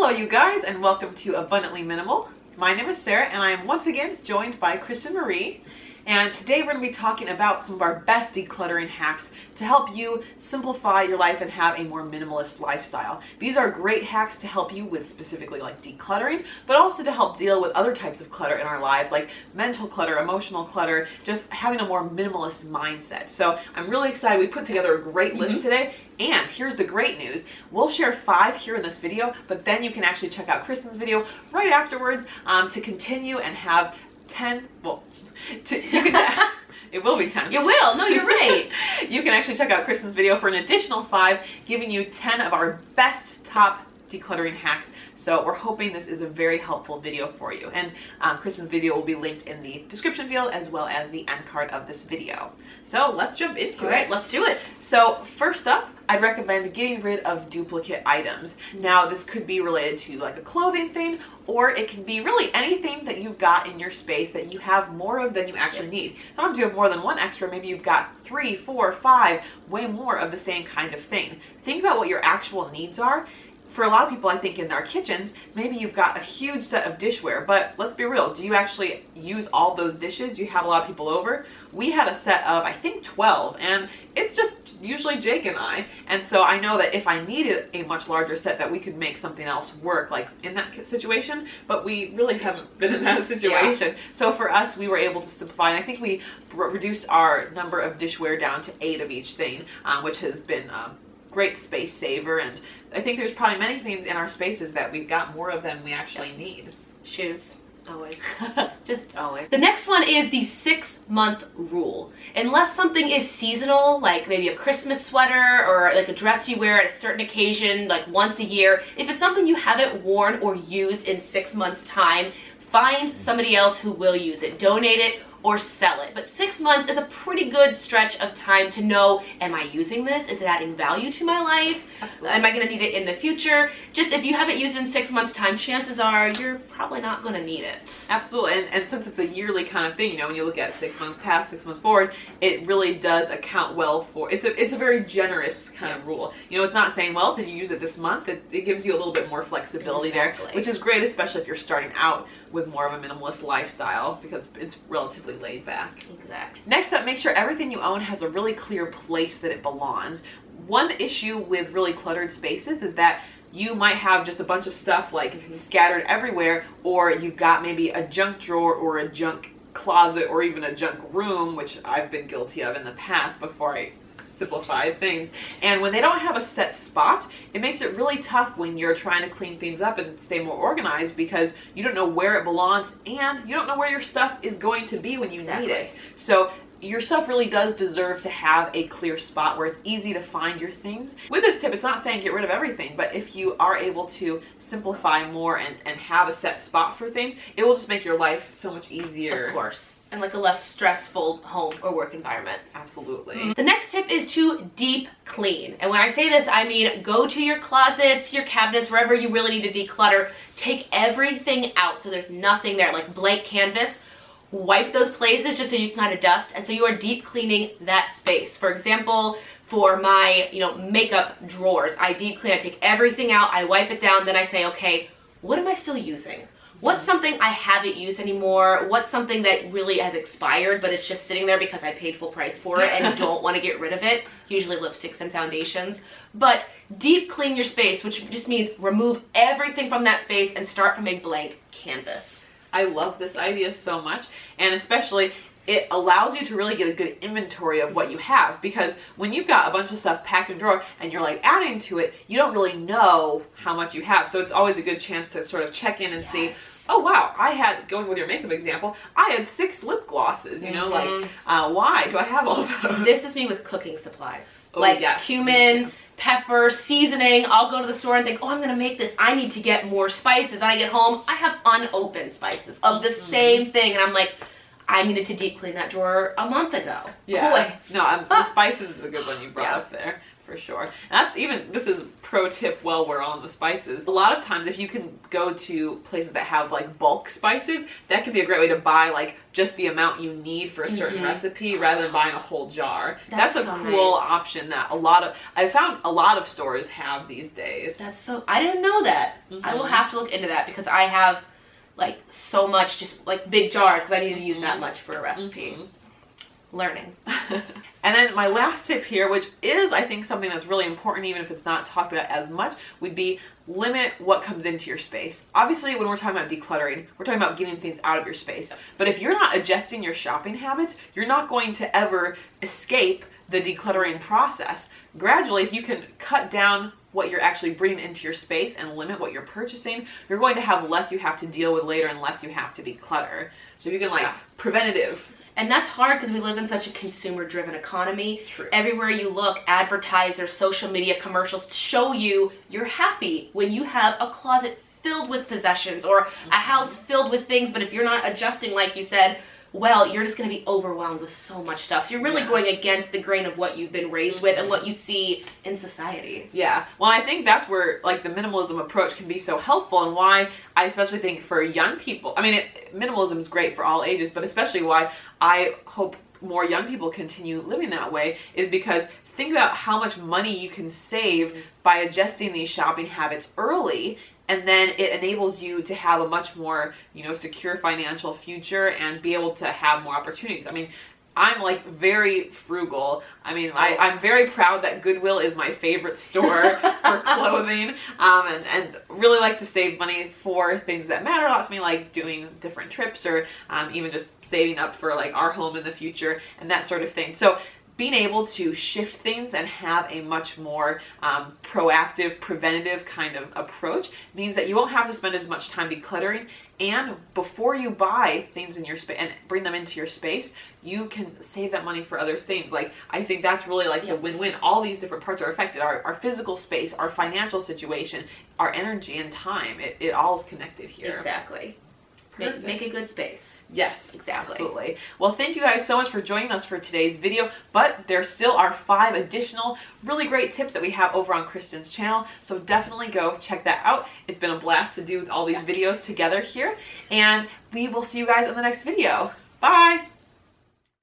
Hello you guys, and welcome to Abundantly Minimal. My name is Sarah and I am once again joined by Kristen Marie. And today we're going to be talking about some of our best decluttering hacks to help you simplify your life and have a more minimalist lifestyle. These are great hacks to help you with specifically like decluttering, but also to help deal with other types of clutter in our lives like mental clutter, emotional clutter, just having a more minimalist mindset. So I'm really excited. We put together a great list today. And here's the great news. We'll share 5 here in this video, but then you can actually check out Kristen's video right afterwards to continue and have 10, well, it will be 10. You will. No, you're right. You can actually check out Kristen's video for an additional 5, giving you 10 of our best top decluttering hacks. So we're hoping this is a very helpful video for you. And Kristen's video will be linked in the description field as well as the end card of this video. So let's jump into it. All right, let's do it. So first up, I'd recommend getting rid of duplicate items. Now this could be related to like a clothing thing, or it can be really anything that you've got in your space that you have more of than you actually need. Sometimes you have more than one extra, maybe you've got 3, 4, 5, way more of the same kind of thing. Think about what your actual needs are. For a lot of people, I think in our kitchens, maybe you've got a huge set of dishware, but let's be real, do you actually use all those dishes? Do you have a lot of people over? We had a set of, I think 12, and it's just usually Jake and I. And so I know that if I needed a much larger set that we could make something else work like in that situation, but we really haven't been in that situation. Yeah. So for us, we were able to simplify, and I think we reduced our number of dishware down to 8 of each thing, which has been great space saver. And I think there's probably many things in our spaces that we've got more of than we actually need. Shoes. Always. Just always. The next one is the 6-month rule. Unless something is seasonal, like maybe a Christmas sweater or like a dress you wear at a certain occasion, like once a year, if it's something you haven't worn or used in 6 months' time, find somebody else who will use it. Donate it or sell it. But 6 months is a pretty good stretch of time to know, am I using this? Is it adding value to my life? Absolutely. Am I going to need it in the future? Just if you haven't used it in 6 months' time, chances are you're probably not going to need it. Absolutely. And since it's a yearly kind of thing, you know, when you look at 6 months past, 6 months forward, it really does account well for, it's a very generous kind of rule. You know, it's not saying, well, did you use it this month? It gives you a little bit more flexibility there, which is great, especially if you're starting out with more of a minimalist lifestyle because it's relatively laid back. Exactly. Next up, make sure everything you own has a really clear place that it belongs. One issue with really cluttered spaces is that you might have just a bunch of stuff like scattered everywhere, or you've got maybe a junk drawer or a junk closet or even a junk room, which I've been guilty of in the past before I simplified things. And when they don't have a set spot, it makes it really tough when you're trying to clean things up and stay more organized because you don't know where it belongs and you don't know where your stuff is going to be when you need it. So your stuff really does deserve to have a clear spot where it's easy to find your things. With this tip, it's not saying get rid of everything, but if you are able to simplify more and have a set spot for things, it will just make your life so much easier. Of course. And like a less stressful home or work environment. Absolutely. The next tip is to deep clean. And when I say this, I mean go to your closets, your cabinets, wherever you really need to declutter. Take everything out so there's nothing there, like blank canvas. Wipe those places just so you can kind of dust, and so you are deep cleaning that space. For example, for my makeup drawers, I deep clean. I take everything out, I wipe it down, then I say, okay, what am I still using? What's something I haven't used anymore? What's something that really has expired but it's just sitting there because I paid full price for it and don't want to get rid of it? Usually lipsticks and foundations. But deep clean your space, which just means remove everything from that space and start from a blank canvas. I love this idea so much, and especially it allows you to really get a good inventory of what you have, because when you've got a bunch of stuff packed in a drawer and you're like adding to it, you don't really know how much you have. So it's always a good chance to sort of check in and see, oh wow, I had, going with your makeup example, I had 6 lip glosses, you know, like why do I have all those? This is me with cooking supplies. Oh, like yes, cumin, pepper, seasoning. I'll go to the store and think, oh, I'm gonna make this. I need to get more spices. And I get home, I have unopened spices of the same thing. And I'm like, I needed to deep clean that drawer a month ago. Yeah. Always. No, the spices is a good one you brought up there. For sure. And that's even, this is pro tip while we're on the spices. A lot of times if you can go to places that have like bulk spices, that can be a great way to buy like just the amount you need for a certain recipe rather than buying a whole jar. That's a so cool nice. option that I found a lot of stores have these days. I didn't know that. I will have to look into that because I have like so much, just like big jars because I need to use that much for a recipe. Learning. And then my last tip here, which is I think something that's really important even if it's not talked about as much, would be limit what comes into your space. Obviously when we're talking about decluttering, we're talking about getting things out of your space. But if you're not adjusting your shopping habits, you're not going to ever escape the decluttering process. Gradually, if you can cut down what you're actually bringing into your space and limit what you're purchasing, you're going to have less you have to deal with later and less you have to declutter. So you can like preventative. And that's hard because we live in such a consumer-driven economy. True. Everywhere you look, advertisers, social media commercials show you you're happy when you have a closet filled with possessions or a house filled with things. But if you're not adjusting, like you said, well, you're just going to be overwhelmed with so much stuff. So you're really going against the grain of what you've been raised with and what you see in society. Yeah. Well, I think that's where like the minimalism approach can be so helpful and why I especially think for young people, I mean, minimalism is great for all ages, but especially why I hope more young people continue living that way is because think about how much money you can save by adjusting these shopping habits early. And then it enables you to have a much more, secure financial future and be able to have more opportunities. I mean, I'm like very frugal. I mean, I'm very proud that Goodwill is my favorite store for clothing, and really like to save money for things that matter a lot to me, like doing different trips or even just saving up for like our home in the future and that sort of thing. So being able to shift things and have a much more proactive, preventative kind of approach means that you won't have to spend as much time decluttering. And before you buy things in your space and bring them into your space, you can save that money for other things. Like, I think that's really like the win-win. All these different parts are affected. Our physical space, our financial situation, our energy and time. It all is connected here. Exactly. Make a good space. Yes, exactly. Absolutely. Well, thank you guys so much for joining us for today's video, but there still are 5 additional really great tips that we have over on Kristen's channel, so definitely go check that out. It's been a blast to do all these videos together here, and we will see you guys in the next video. Bye!